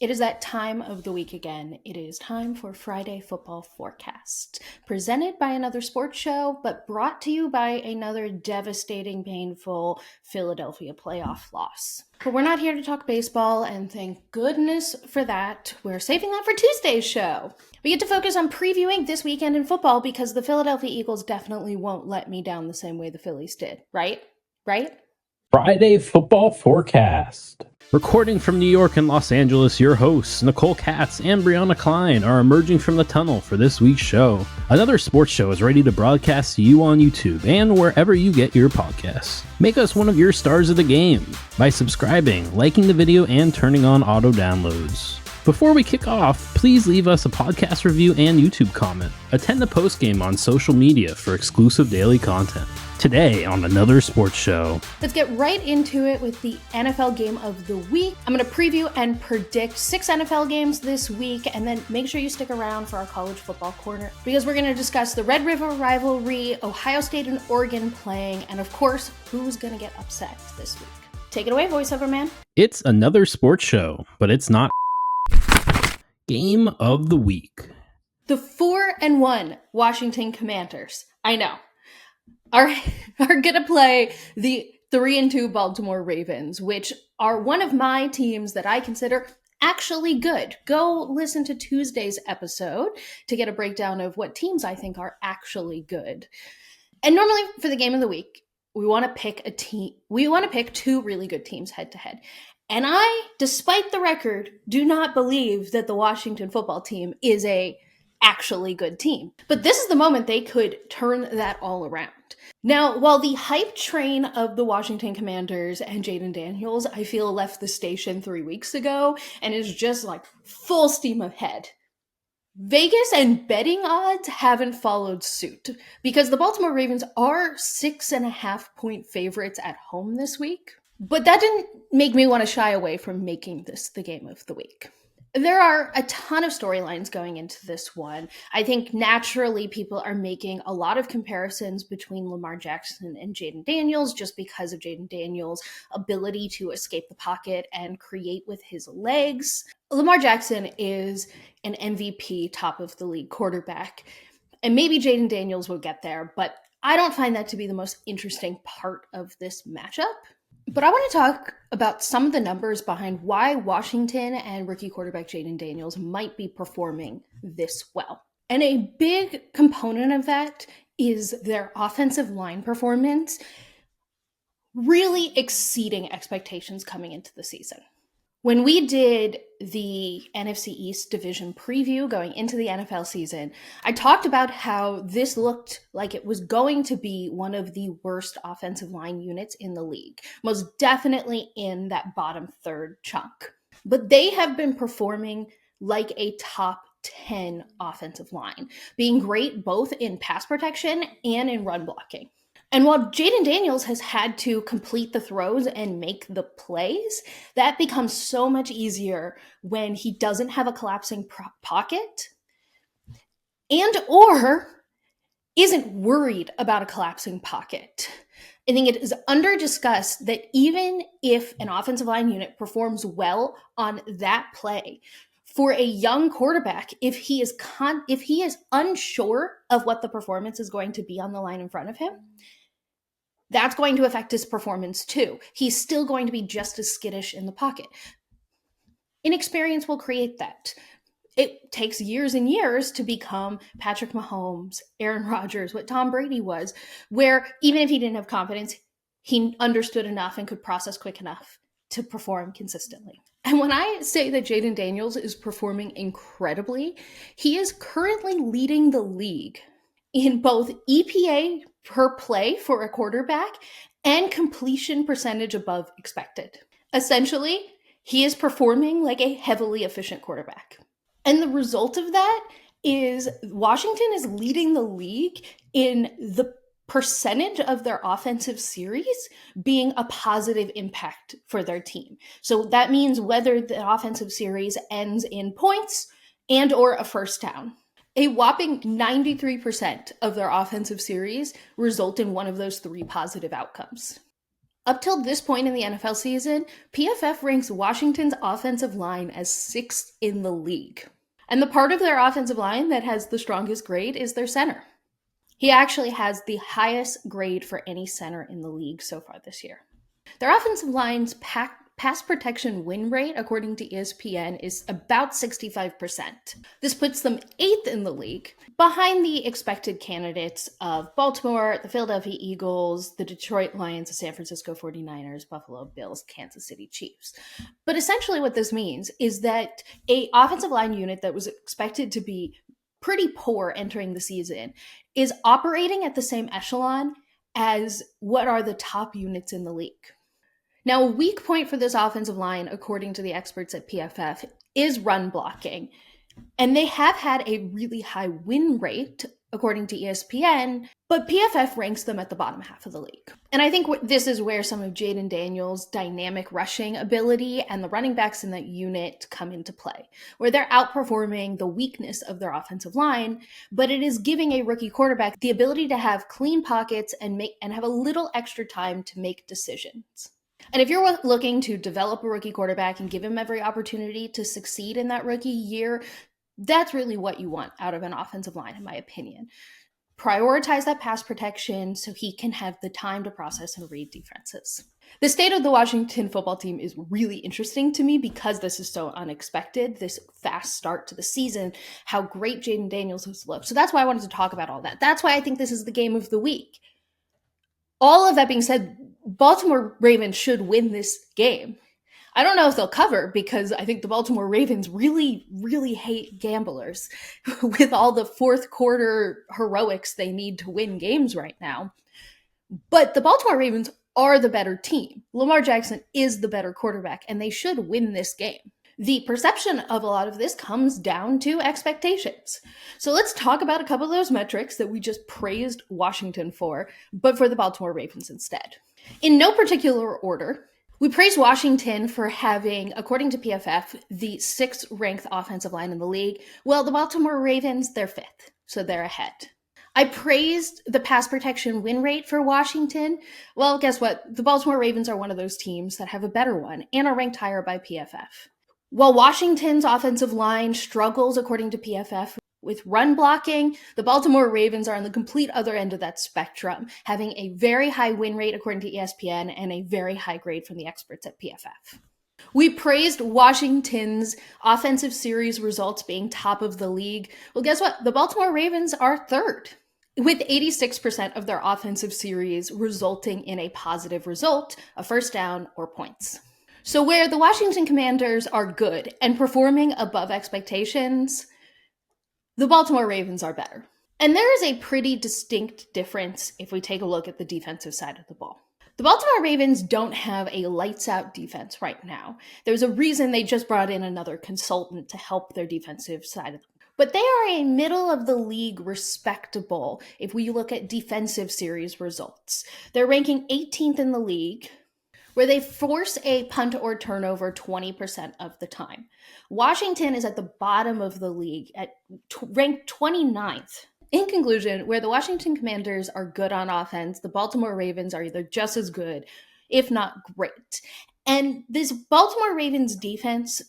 It is that time of the week again. It is time for Friday Football Forecast, presented by another sports show, but brought to you by another devastating, painful Philadelphia playoff loss. But we're not here to talk baseball, and thank goodness for that. We're saving that for Tuesday's show. We get to focus on previewing this weekend in football because the Philadelphia Eagles definitely won't let me down the same way the Phillies did, right? Friday Football Forecast. Recording from New York and Los Angeles, your hosts, Nicole Katz and Briana Klein, are emerging from the tunnel for this week's show. Another sports show is ready to broadcast to you on YouTube and wherever you get your podcasts. Make us one of your stars of the game by subscribing, liking the video, and turning on auto downloads. Before we kick off, please leave us a podcast review and YouTube comment. Attend the postgame on social media for exclusive daily content. Today on another sports show. Let's get right into it with the NFL game of the week. I'm going to preview and predict 6 NFL games this week, and then make sure you stick around for our college football corner because we're going to discuss the Red River rivalry, Ohio State and Oregon playing, and of course, who's going to get upset this week. Take it away, voiceover man. It's another sports show, but it's not game of the week. The 4-1 Washington Commanders, I know, are going to play the 3-2 Baltimore Ravens, which are one of my teams that I consider actually good. Go listen to Tuesday's episode to get a breakdown of what teams I think are actually good. And normally for the game of the week, we want to pick a team. We want to pick 2 really good teams head to head. And I, despite the record, do not believe that the Washington football team is a actually good team. But this is the moment they could turn that all around. Now, while the hype train of the Washington Commanders and Jaden Daniels, I feel, left the station 3 weeks ago and is just like full steam ahead, Vegas and betting odds haven't followed suit because the Baltimore Ravens are 6.5-point favorites at home this week. But that didn't make me want to shy away from making this the game of the week. There are a ton of storylines going into this one. I think naturally people are making a lot of comparisons between Lamar Jackson and Jaden Daniels just because of Jaden Daniels' ability to escape the pocket and create with his legs. Lamar Jackson is an MVP, top of the league quarterback, and maybe Jaden Daniels will get there, but I don't find that to be the most interesting part of this matchup. But I want to talk about some of the numbers behind why Washington and rookie quarterback Jaden Daniels might be performing this well. And a big component of that is their offensive line performance really exceeding expectations coming into the season. When we did the NFC East division preview going into the NFL season, I talked about how this looked like it was going to be one of the worst offensive line units in the league, most definitely in that bottom third chunk. But they have been performing like a top 10 offensive line, being great both in pass protection and in run blocking. And while Jaden Daniels has had to complete the throws and make the plays, that becomes so much easier when he doesn't have a collapsing pocket and or isn't worried about a collapsing pocket. I think it is under-discussed that even if an offensive line unit performs well on that play, for a young quarterback, if he is unsure of what the performance is going to be on the line in front of him, that's going to affect his performance too. He's still going to be just as skittish in the pocket. Inexperience will create that. It takes years and years to become Patrick Mahomes, Aaron Rodgers, what Tom Brady was, where even if he didn't have confidence, he understood enough and could process quick enough to perform consistently. And when I say that Jaden Daniels is performing incredibly, he is currently leading the league in both EPA per play for a quarterback and completion percentage above expected. Essentially, he is performing like a heavily efficient quarterback. And the result of that is Washington is leading the league in the percentage of their offensive series being a positive impact for their team. So that means whether the offensive series ends in points and or a first down. A whopping 93% of their offensive series result in one of those 3 positive outcomes. Up till this point in the NFL season, PFF ranks Washington's offensive line as 6th in the league. And the part of their offensive line that has the strongest grade is their center. He actually has the highest grade for any center in the league so far this year. Their offensive line's pass protection win rate, according to ESPN, is about 65%. This puts them 8th in the league, behind the expected candidates of Baltimore, the Philadelphia Eagles, the Detroit Lions, the San Francisco 49ers, Buffalo Bills, Kansas City Chiefs. But essentially what this means is that an offensive line unit that was expected to be pretty poor entering the season is operating at the same echelon as what are the top units in the league. Now, a weak point for this offensive line, according to the experts at PFF, is run blocking. And they have had a really high win rate, according to ESPN, but PFF ranks them at the bottom half of the league. And I think this is where some of Jaden Daniels' dynamic rushing ability and the running backs in that unit come into play, where they're outperforming the weakness of their offensive line, but it is giving a rookie quarterback the ability to have clean pockets and have a little extra time to make decisions. And if you're looking to develop a rookie quarterback and give him every opportunity to succeed in that rookie year, that's really what you want out of an offensive line, in my opinion. Prioritize that pass protection so he can have the time to process and read defenses. The state of the Washington football team is really interesting to me because this is so unexpected, this fast start to the season, how great Jaden Daniels has looked. So that's why I wanted to talk about all that. That's why I think this is the game of the week. All of that being said, Baltimore Ravens should win this game. I don't know if they'll cover because I think the Baltimore Ravens really, really hate gamblers with all the fourth quarter heroics they need to win games right now. But the Baltimore Ravens are the better team. Lamar Jackson is the better quarterback, and they should win this game. The perception of a lot of this comes down to expectations. So let's talk about a couple of those metrics that we just praised Washington for, but for the Baltimore Ravens instead. In no particular order, we praise Washington for having, according to PFF, the 6th ranked offensive line in the league. Well, the Baltimore Ravens, they're 5th, so they're ahead. I praised the pass protection win rate for Washington. Well, guess what? The Baltimore Ravens are one of those teams that have a better one and are ranked higher by PFF. While Washington's offensive line struggles, according to PFF, with run blocking, the Baltimore Ravens are on the complete other end of that spectrum, having a very high win rate, according to ESPN, and a very high grade from the experts at PFF. We praised Washington's offensive series results being top of the league. Well, guess what? The Baltimore Ravens are 3rd, with 86% of their offensive series resulting in a positive result, a first down, or points. So where the Washington Commanders are good and performing above expectations, the Baltimore Ravens are better. And there is a pretty distinct difference if we take a look at the defensive side of the ball. The Baltimore Ravens don't have a lights-out defense right now. There's a reason they just brought in another consultant to help their defensive side of the ball. But they are a middle-of-the-league respectable if we look at defensive series results. They're ranking 18th in the league, where they force a punt or turnover 20% of the time. Washington is at the bottom of the league, ranked 29th. In conclusion, where the Washington Commanders are good on offense, the Baltimore Ravens are either just as good, if not great. And this Baltimore Ravens defense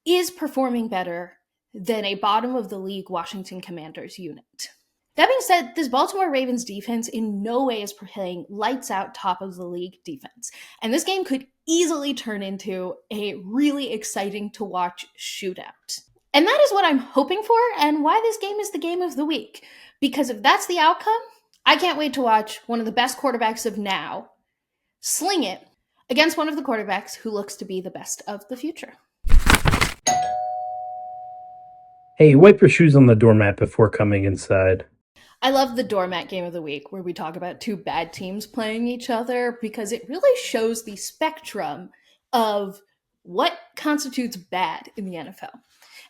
is performing better than a bottom-of-the-league Washington Commanders unit. That being said, this Baltimore Ravens defense in no way is playing lights-out top-of-the-league defense. And this game could easily turn into a really exciting-to-watch shootout. And that is what I'm hoping for and why this game is the game of the week. Because if that's the outcome, I can't wait to watch one of the best quarterbacks of now sling it against one of the quarterbacks who looks to be the best of the future. Hey, wipe your shoes on the doormat before coming inside. I love the Doormat game of the week where we talk about two bad teams playing each other because it really shows the spectrum of what constitutes bad in the NFL.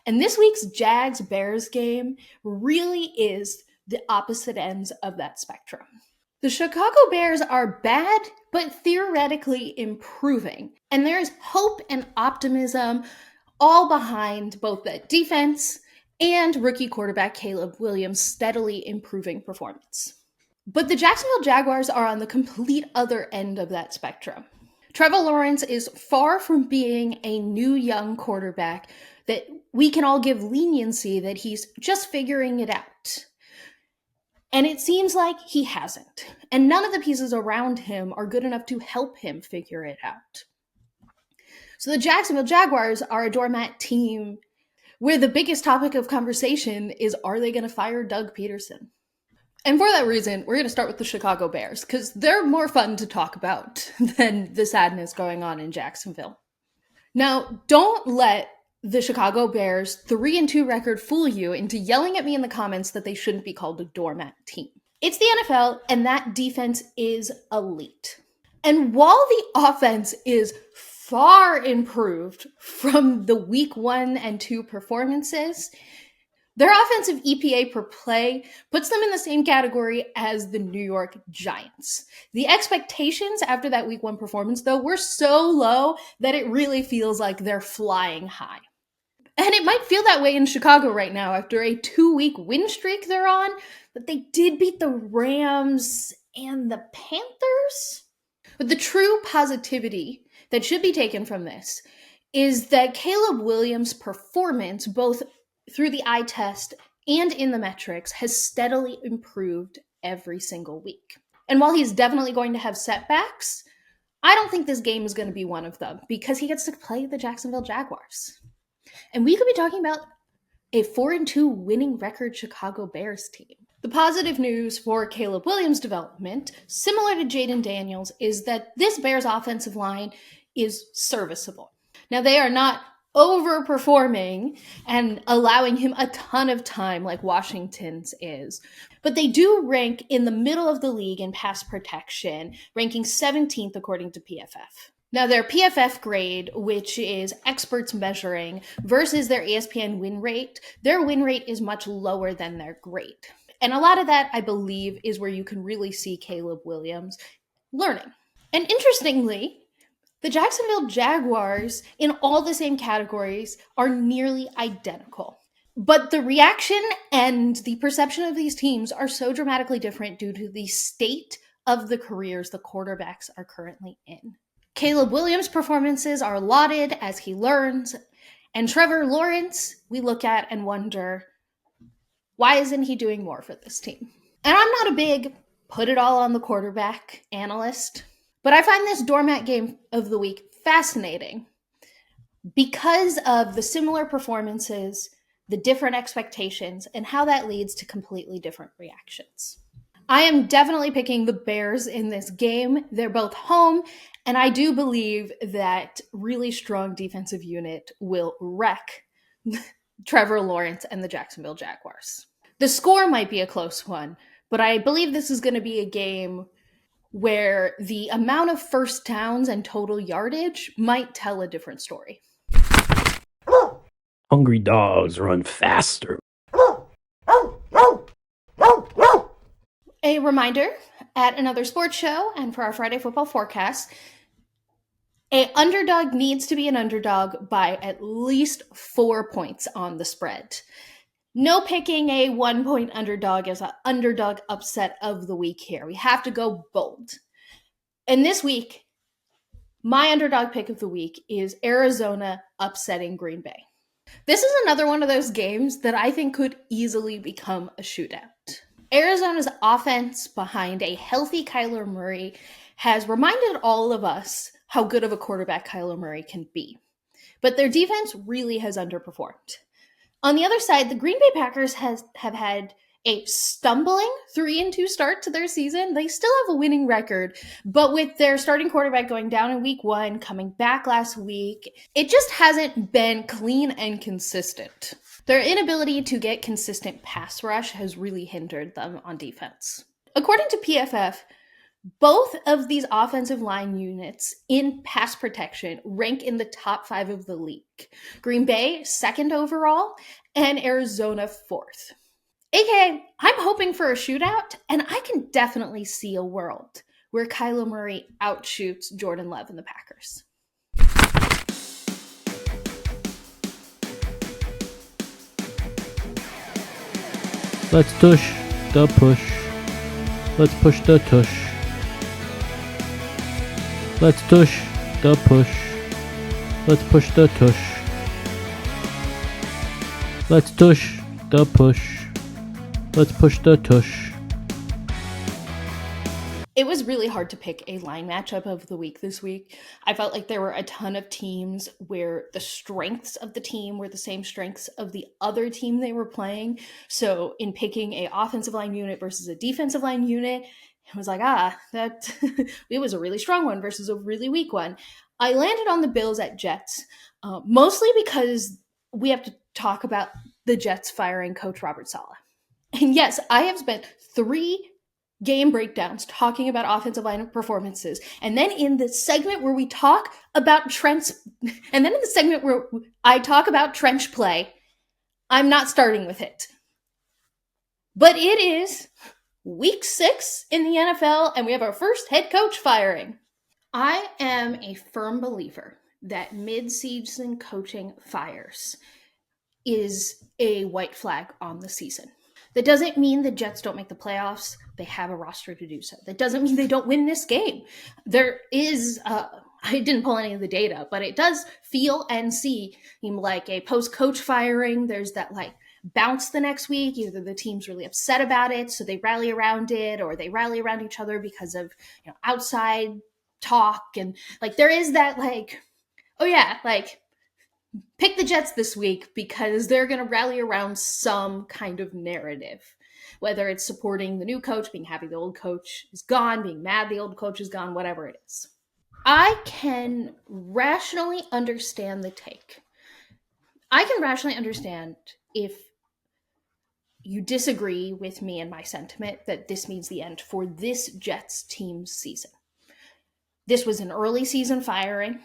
And this week's Jags-Bears game really is the opposite ends of that spectrum. The Chicago Bears are bad, but theoretically improving. And there's hope and optimism all behind both that defense and rookie quarterback Caleb Williams' steadily improving performance. But the Jacksonville Jaguars are on the complete other end of that spectrum. Trevor Lawrence is far from being a new young quarterback that we can all give leniency that he's just figuring it out. And it seems like he hasn't. And none of the pieces around him are good enough to help him figure it out. So the Jacksonville Jaguars are a doormat team where the biggest topic of conversation is, are they going to fire Doug Peterson? And for that reason, we're going to start with the Chicago Bears, because they're more fun to talk about than the sadness going on in Jacksonville. Now, don't let the Chicago Bears 3-2 record fool you into yelling at me in the comments that they shouldn't be called a doormat team. It's the NFL, and that defense is elite. And while the offense is far improved from the week 1 and 2 performances, their offensive EPA per play puts them in the same category as the New York Giants. The expectations after that week 1 performance, though, were so low that it really feels like they're flying high. And it might feel that way in Chicago right now after a 2-week win streak they're on, but they did beat the Rams and the Panthers. But the true positivity that should be taken from this is that Caleb Williams' performance, both through the eye test and in the metrics, has steadily improved every single week. And while he's definitely going to have setbacks, I don't think this game is going to be one of them, because he gets to play the Jacksonville Jaguars. And we could be talking about a 4-2 winning record Chicago Bears team. The positive news for Caleb Williams' development, similar to Jaden Daniels, is that this Bears offensive line is serviceable. Now, they are not overperforming and allowing him a ton of time like Washington's is, but they do rank in the middle of the league in pass protection, ranking 17th according to PFF. Now, their PFF grade, which is experts measuring, versus their ESPN win rate, their win rate is much lower than their grade. And a lot of that, I believe, is where you can really see Caleb Williams learning. And interestingly, the Jacksonville Jaguars, in all the same categories, are nearly identical. But the reaction and the perception of these teams are so dramatically different due to the state of the careers the quarterbacks are currently in. Caleb Williams' performances are lauded as he learns, and Trevor Lawrence, we look at and wonder, why isn't he doing more for this team? And I'm not a big put it all on the quarterback analyst, but I find this doormat game of the week fascinating because of the similar performances, the different expectations, and how that leads to completely different reactions. I am definitely picking the Bears in this game. They're both home, and I do believe that really strong defensive unit will wreck Trevor Lawrence and the Jacksonville Jaguars. The score might be a close one, but I believe this is going to be a game where the amount of first downs and total yardage might tell a different story. Hungry dogs run faster. A reminder, at another sports show and for our Friday football forecast, a underdog needs to be an underdog by at least 4 points on the spread. No picking a 1-point underdog as an underdog upset of the week here. We have to go bold. And this week, my underdog pick of the week is Arizona upsetting Green Bay. This is another one of those games that I think could easily become a shootout. Arizona's offense behind a healthy Kyler Murray has reminded all of us how good of a quarterback Kyler Murray can be. But their defense really has underperformed. On the other side, the Green Bay Packers have had a stumbling 3-2 start to their season. They still have a winning record, but with their starting quarterback going down in week 1, coming back last week, it just hasn't been clean and consistent. Their inability to get consistent pass rush has really hindered them on defense. According to PFF, both of these offensive line units in pass protection rank in the top 5 of the league. Green Bay, 2nd overall, and Arizona, 4th. AKA, I'm hoping for a shootout, and I can definitely see a world where Kyler Murray outshoots Jordan Love and the Packers. Let's tush the push. Let's push the tush. Let's tush the push. Let's push the tush. Let's tush the push. Let's push the tush. It was really hard to pick a line matchup of the week this week. I felt like there were a ton of teams where the strengths of the team were the same strengths of the other team they were playing. So in picking a offensive line unit versus a defensive line unit, it was like, that it was a really strong one versus a really weak one. I landed on the Bills at Jets, mostly because we have to talk about the Jets firing Coach Robert Saleh. And yes, I have spent 3 game breakdowns talking about offensive line performances. And then in the segment where we talk about trench play, I'm not starting with it. But it is week 6 in the NFL, and we have our first head coach firing. I am a firm believer that mid-season coaching fires is a white flag on the season. That doesn't mean the Jets don't make the playoffs. They have a roster to do so. That doesn't mean they don't win this game. There is, I didn't pull any of the data, but it does feel and seem like a post-coach firing. There's that bounce the next week. Either the team's really upset about it, so they rally around it, or they rally around each other because of outside talk. And there is that pick the Jets this week because they're going to rally around some kind of narrative, whether it's supporting the new coach, being happy the old coach is gone, being mad the old coach is gone, whatever it is. I can rationally understand the take. I can rationally understand if you disagree with me and my sentiment that this means the end for this Jets team's season. This was an early season firing.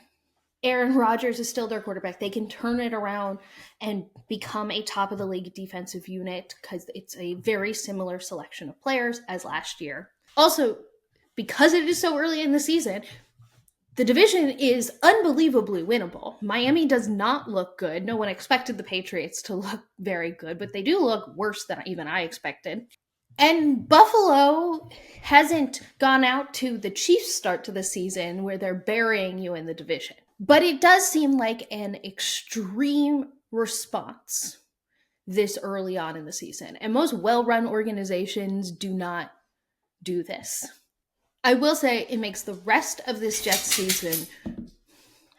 Aaron Rodgers is still their quarterback. They can turn it around and become a top-of-the-league defensive unit because it's a very similar selection of players as last year. Also, because it is so early in the season, the division is unbelievably winnable. Miami does not look good. No one expected the Patriots to look very good, but they do look worse than even I expected. And Buffalo hasn't gone out to the Chiefs start to the season where they're burying you in the division. But it does seem like an extreme response this early on in the season. And most well-run organizations do not do this. I will say it makes the rest of this Jets season...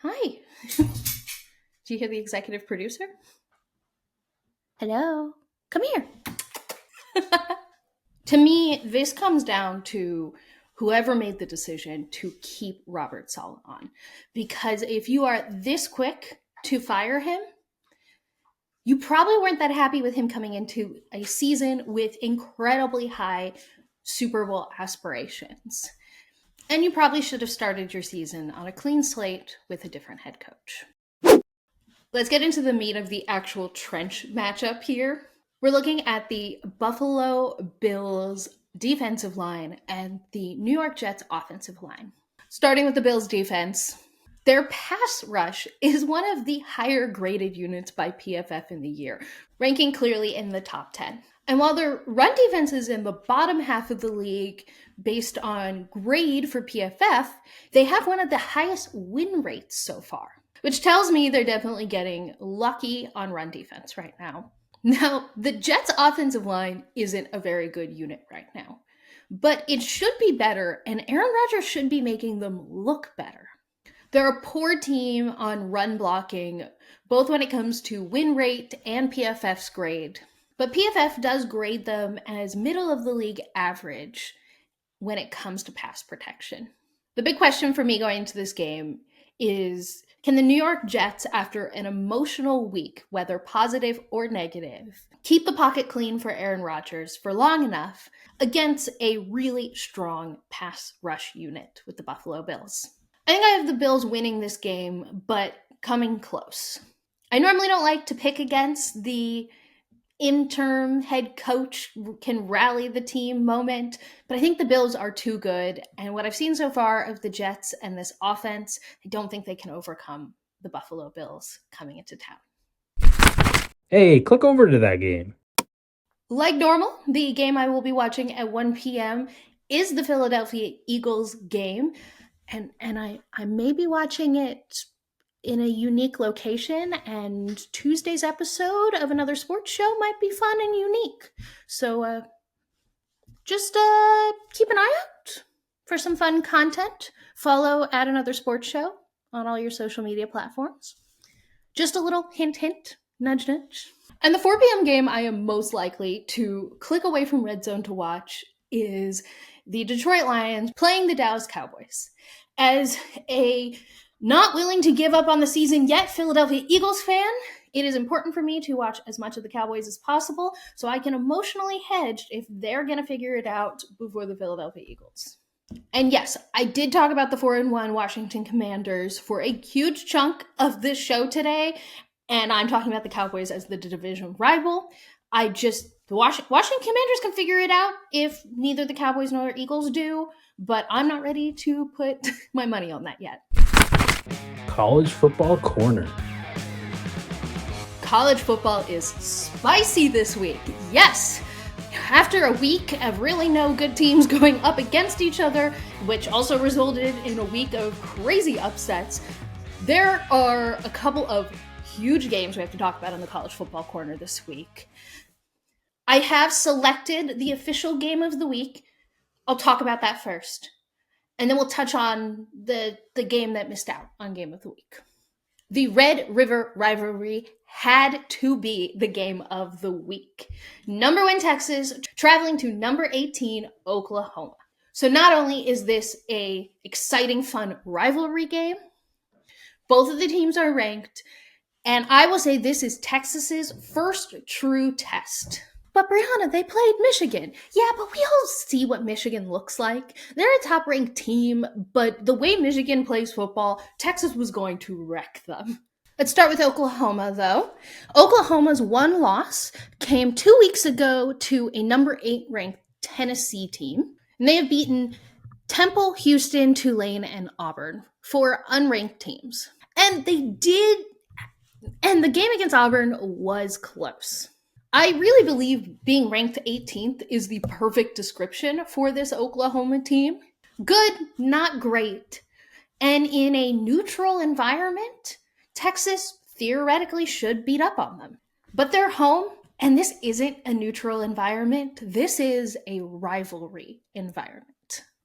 Hi. Do you hear the executive producer? Hello. Come here. To me, this comes down to whoever made the decision to keep Robert Saleh on. Because if you are this quick to fire him, you probably weren't that happy with him coming into a season with incredibly high Super Bowl aspirations. And you probably should have started your season on a clean slate with a different head coach. Let's get into the meat of the actual trench matchup here. We're looking at the Buffalo Bills defensive line and the New York Jets offensive line. Starting with the Bills defense, their pass rush is one of the higher graded units by PFF in the year, ranking clearly in the top 10. And while their run defense is in the bottom half of the league based on grade for PFF, they have one of the highest win rates so far, which tells me they're definitely getting lucky on run defense right now. Now, the Jets' offensive line isn't a very good unit right now, but it should be better, and Aaron Rodgers should be making them look better. They're a poor team on run blocking, both when it comes to win rate and PFF's grade, but PFF does grade them as middle of the league average when it comes to pass protection. The big question for me going into this game is, can the New York Jets, after an emotional week, whether positive or negative, keep the pocket clean for Aaron Rodgers for long enough against a really strong pass rush unit with the Buffalo Bills? I think I have the Bills winning this game, but coming close. I normally don't like to pick against the interim head coach can rally the team moment, but I think the Bills are too good, and what I've seen so far of the Jets and this offense, I don't think they can overcome the Buffalo Bills coming into town. Hey, click over to that game. Like normal, the game I will be watching at 1 p.m. is the Philadelphia Eagles game, and I may be watching it in a unique location, and Tuesday's episode of Another Sports Show might be fun and unique. So just keep an eye out for some fun content. Follow at Another Sports Show on all your social media platforms. Just a little hint, hint, nudge, nudge. And the 4 p.m. game I am most likely to click away from Red Zone to watch is the Detroit Lions playing the Dallas Cowboys. As a not willing to give up on the season yet Philadelphia Eagles fan, it is important for me to watch as much of the Cowboys as possible so I can emotionally hedge if they're going to figure it out before the Philadelphia Eagles. And yes, I did talk about the 4-1 Washington Commanders for a huge chunk of this show today, and I'm talking about the Cowboys as the division rival. The Washington Commanders can figure it out if neither the Cowboys nor the Eagles do, but I'm not ready to put my money on that yet. College Football Corner. College football is spicy this week. Yes! After a week of really no good teams going up against each other, which also resulted in a week of crazy upsets, there are a couple of huge games we have to talk about in the College Football Corner this week. I have selected the official game of the week. I'll talk about that first. And then we'll touch on the game that missed out on Game of the Week. The Red River rivalry had to be the game of the week. Number 1 Texas traveling to number 18 Oklahoma. So not only is this a exciting, fun rivalry game, both of the teams are ranked, and I will say this is Texas's first true test. But Briana, they played Michigan. Yeah, but we all see what Michigan looks like. They're a top-ranked team, but the way Michigan plays football, Texas was going to wreck them. Let's start with Oklahoma, though. Oklahoma's one loss came 2 weeks ago to a number 8 ranked Tennessee team. And they have beaten Temple, Houston, Tulane, and Auburn, 4 unranked teams. And the game against Auburn was close. I really believe being ranked 18th is the perfect description for this Oklahoma team. Good, not great. And in a neutral environment, Texas theoretically should beat up on them. But they're home, and this isn't a neutral environment. This is a rivalry environment.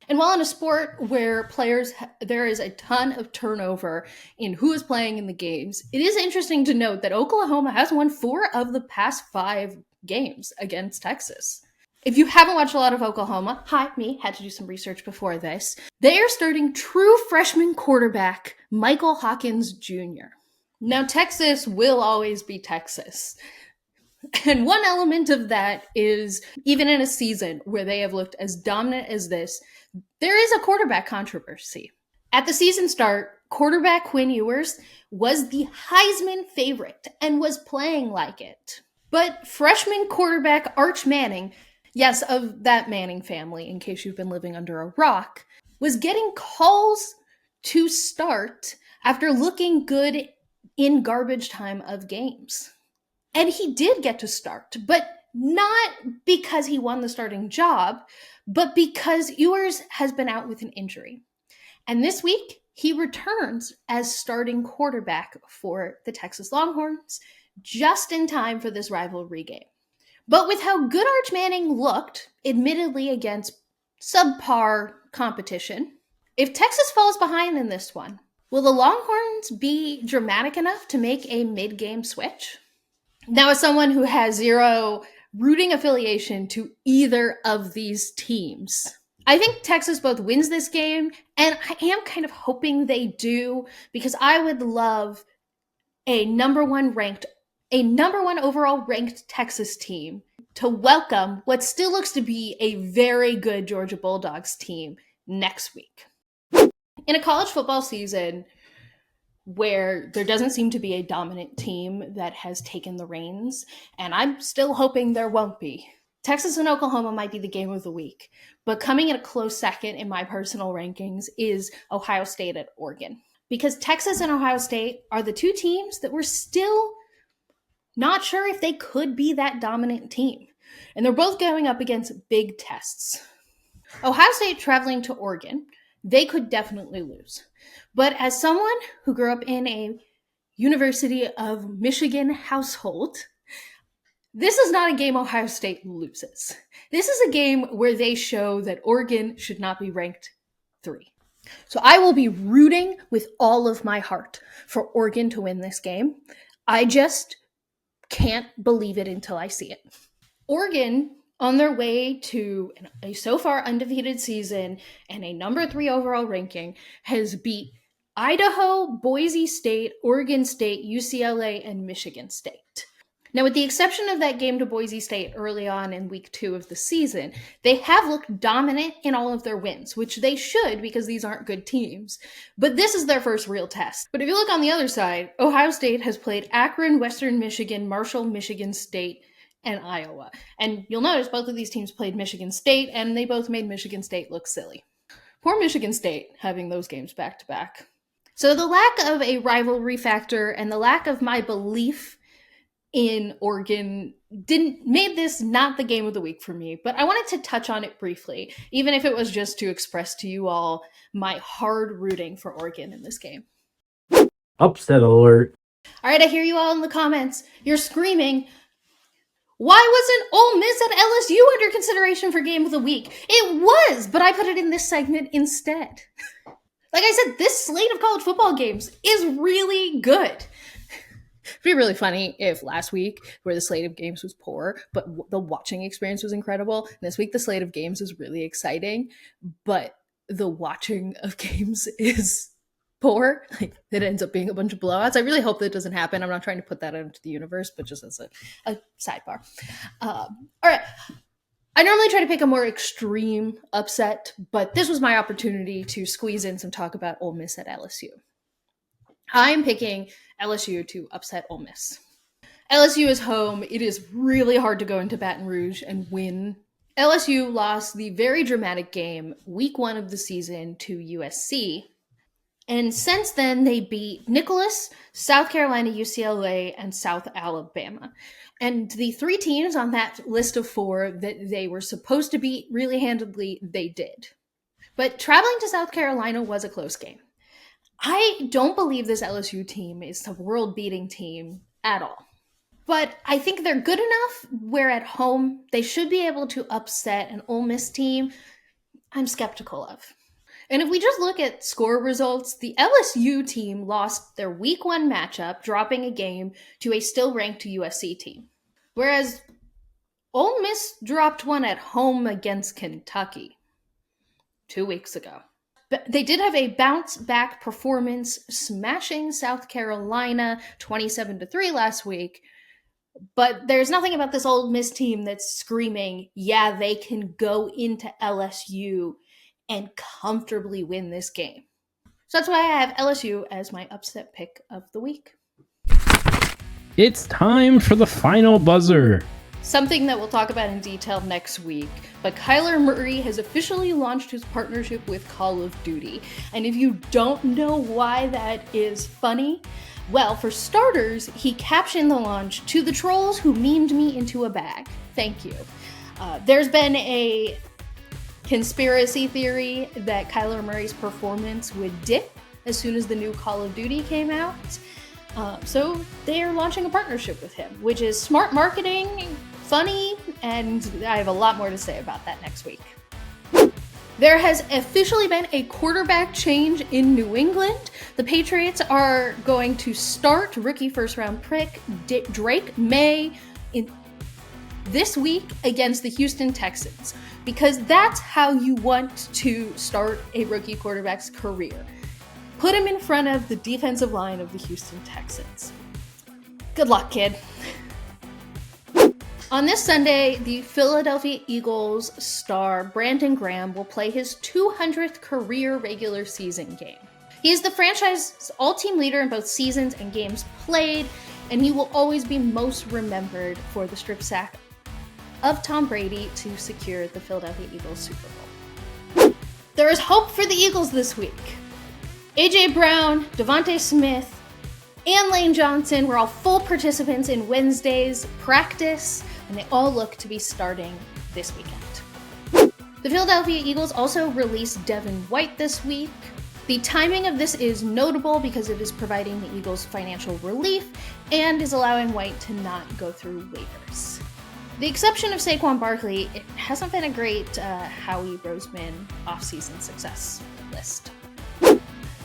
And while in a sport where there is a ton of turnover in who is playing in the games, it is interesting to note that Oklahoma has won 4 of the past 5 games against Texas. If you haven't watched a lot of Oklahoma, had to do some research before this, they are starting true freshman quarterback Michael Hawkins Jr. Now, Texas will always be Texas. And one element of that is, even in a season where they have looked as dominant as this, there is a quarterback controversy. At the season start, quarterback Quinn Ewers was the Heisman favorite and was playing like it. But freshman quarterback Arch Manning, yes, of that Manning family, in case you've been living under a rock, was getting calls to start after looking good in garbage time of games. And he did get to start, but not because he won the starting job, but because Ewers has been out with an injury. And this week, he returns as starting quarterback for the Texas Longhorns, just in time for this rivalry game. But with how good Arch Manning looked, admittedly against subpar competition, if Texas falls behind in this one, will the Longhorns be dramatic enough to make a mid-game switch? Now, as someone who has zero rooting affiliation to either of these teams, I think Texas both wins this game, and I am kind of hoping they do, because I would love a number one overall ranked Texas team to welcome what still looks to be a very good Georgia Bulldogs team next week. In a college football season where there doesn't seem to be a dominant team that has taken the reins, and I'm still hoping there won't be, Texas and Oklahoma might be the game of the week. But coming in a close second in my personal rankings is Ohio State at Oregon. Because Texas and Ohio State are the 2 teams that we're still not sure if they could be that dominant team. And they're both going up against big tests. Ohio State traveling to Oregon, they could definitely lose. But as someone who grew up in a University of Michigan household, this is not a game Ohio State loses. This is a game where they show that Oregon should not be ranked 3. So I will be rooting with all of my heart for Oregon to win this game. I just can't believe it until I see it. Oregon, on their way to a so far undefeated season and a number 3 overall ranking, has beat Idaho, Boise State, Oregon State, UCLA, and Michigan State. Now, with the exception of that game to Boise State early on in week 2 of the season, they have looked dominant in all of their wins, which they should because these aren't good teams. But this is their first real test. But if you look on the other side, Ohio State has played Akron, Western Michigan, Marshall, Michigan State, and Iowa. And you'll notice both of these teams played Michigan State, and they both made Michigan State look silly. Poor Michigan State having those games back to back. So the lack of a rivalry factor and the lack of my belief in Oregon made this not the game of the week for me, but I wanted to touch on it briefly, even if it was just to express to you all my hard rooting for Oregon in this game. Upset alert. All right, I hear you all in the comments. You're screaming, why wasn't Ole Miss at LSU under consideration for game of the week? It was, but I put it in this segment instead. Like I said, this slate of college football games is really good. It'd be really funny if last week, where the slate of games was poor, but the watching experience was incredible. This week, the slate of games is really exciting, but the watching of games is poor. Like, it ends up being a bunch of blowouts. I really hope that doesn't happen. I'm not trying to put that out into the universe, but just as a sidebar. All right. I normally try to pick a more extreme upset, but this was my opportunity to squeeze in some talk about Ole Miss at LSU. I'm picking LSU to upset Ole Miss. LSU is home. It is really hard to go into Baton Rouge and win. LSU lost the very dramatic game week 1 of the season to USC. And since then, they beat Nicholas, South Carolina, UCLA, and South Alabama. And the 3 teams on that list of 4 that they were supposed to beat really handedly, they did. But traveling to South Carolina was a close game. I don't believe this LSU team is a world-beating team at all. But I think they're good enough where at home they should be able to upset an Ole Miss team I'm skeptical of. And if we just look at score results, the LSU team lost their week 1 matchup, dropping a game to a still-ranked USC team. Whereas Ole Miss dropped one at home against Kentucky 2 weeks ago. But they did have a bounce-back performance, smashing South Carolina 27-3 last week. But there's nothing about this Ole Miss team that's screaming, yeah, they can go into LSU and comfortably win this game. So that's why I have LSU as my upset pick of the week. It's time for the final buzzer. Something that we'll talk about in detail next week, but Kyler Murray has officially launched his partnership with Call of Duty. And if you don't know why that is funny, well, for starters, he captioned the launch, "To the trolls who memed me into a bag. Thank you." There's been a conspiracy theory that Kyler Murray's performance would dip as soon as the new Call of Duty came out. So they are launching a partnership with him, which is smart marketing, funny, and I have a lot more to say about that next week. There has officially been a quarterback change in New England. The Patriots are going to start rookie first-round pick Drake May this week against the Houston Texans, because that's how you want to start a rookie quarterback's career. Put him in front of the defensive line of the Houston Texans. Good luck, kid. On this Sunday, the Philadelphia Eagles star Brandon Graham will play his 200th career regular season game. He is the franchise's all-team leader in both seasons and games played, and he will always be most remembered for the strip sack of Tom Brady to secure the Philadelphia Eagles Super Bowl. There is hope for the Eagles this week. A.J. Brown, Devontae Smith, and Lane Johnson were all full participants in Wednesday's practice, and they all look to be starting this weekend. The Philadelphia Eagles also released Devin White this week. The timing of this is notable because it is providing the Eagles financial relief and is allowing White to not go through waivers. The exception of Saquon Barkley, it hasn't been a great Howie Roseman offseason success list.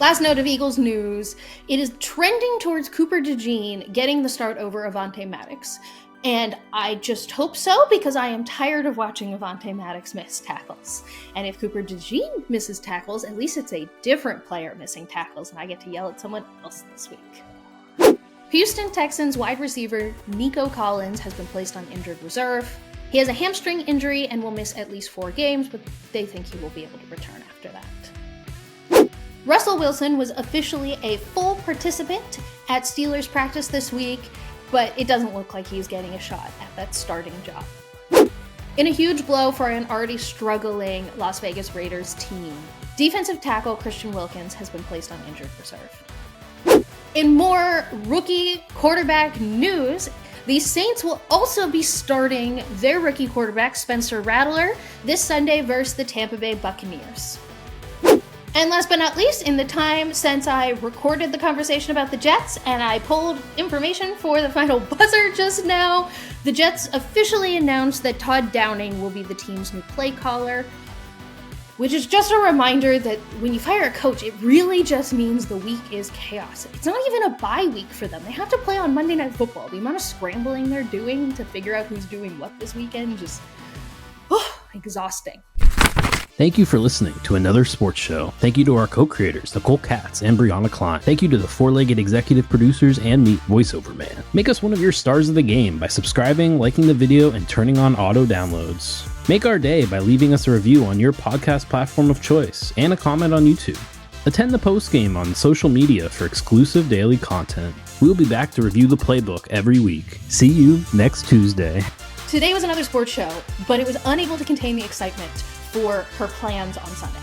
Last note of Eagles news, it is trending towards Cooper DeJean getting the start over Avonte Maddox. And I just hope so, because I am tired of watching Avonte Maddox miss tackles. And if Cooper DeJean misses tackles, at least it's a different player missing tackles, and I get to yell at someone else this week. Houston Texans wide receiver Nico Collins has been placed on injured reserve. He has a hamstring injury and will miss at least 4 games, but they think he will be able to return after that. Russell Wilson was officially a full participant at Steelers practice this week, but it doesn't look like he's getting a shot at that starting job. In a huge blow for an already struggling Las Vegas Raiders team, defensive tackle Christian Wilkins has been placed on injured reserve. In more rookie quarterback news, the Saints will also be starting their rookie quarterback Spencer Rattler this Sunday versus the Tampa Bay Buccaneers. And last but not least, in the time since I recorded the conversation about the Jets and I pulled information for the final buzzer just now, the Jets officially announced that Todd Downing will be the team's new play caller, which is just a reminder that when you fire a coach, it really just means the week is chaos. It's not even a bye week for them. They have to play on Monday Night Football. The amount of scrambling they're doing to figure out who's doing what this weekend, just exhausting. Thank you for listening to another sports show. Thank you to our co-creators, Nicole Katz and Briana Klein. Thank you to the four-legged executive producers and me, VoiceOver Man. Make us one of your stars of the game by subscribing, liking the video, and turning on auto downloads. Make our day by leaving us a review on your podcast platform of choice and a comment on YouTube. Attend the postgame on social media for exclusive daily content. We'll be back to review the playbook every week. See you next Tuesday. Today was another sports show, but it was unable to contain the excitement for her plans on Sunday.